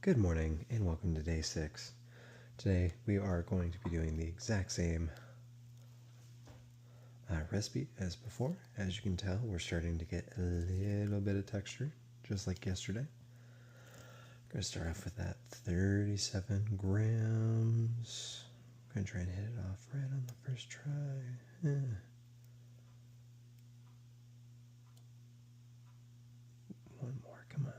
Good morning and welcome to day 6. Today we are going to be doing the exact same recipe as before. As you can tell, we're starting to get a little bit of texture, just like yesterday. I'm going to start off with that 37 grams. I'm going to try and hit it off right on the first try. One more, come on.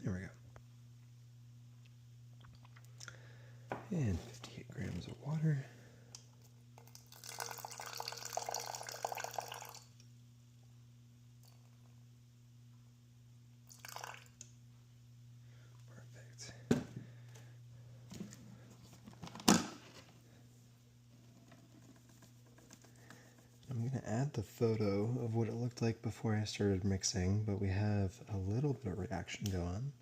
There we go. And 58 grams of water. Perfect. I'm going to add the photo of what it looked like before I started mixing, but we have a little bit of reaction going on.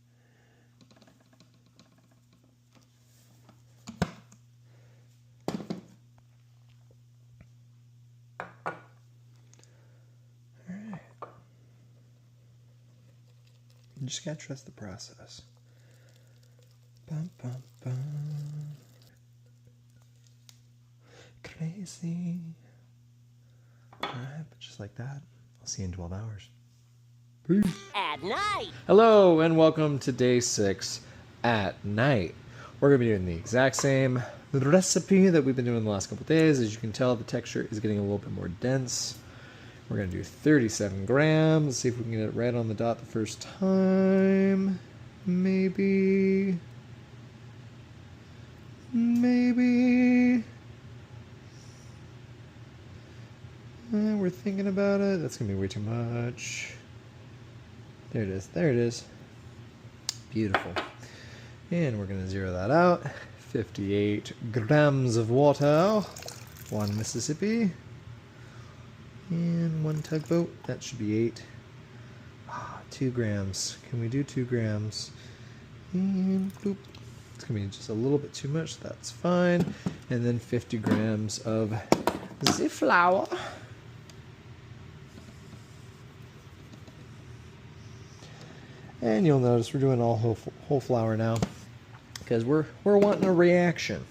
You just gotta trust the process. Bum, bum, bum. Crazy. Alright, but just like that, I'll see you in 12 hours. Peace. At night. Hello, and welcome to day 6 at night. We're gonna be doing the exact same recipe that we've been doing the last couple days. As you can tell, the texture is getting a little bit more dense. We're going to do 37 grams. Let's see if we can get it right on the dot the first time. Maybe. We're thinking about it. That's going to be way too much. There it is. There it is. Beautiful. And we're going to zero that out. 58 grams of water. 1 Mississippi. And 1 tugboat, that should be 8. 2 grams. Can we do 2 grams? And bloop. It's going to be just a little bit too much, that's fine. And then 50 grams of the flour. And you'll notice we're doing all whole flour now, because we're wanting a reaction.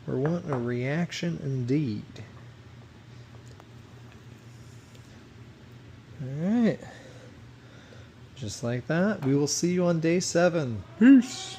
We're wanting a reaction indeed. Alright, just like that. We will see you on day 7. Peace.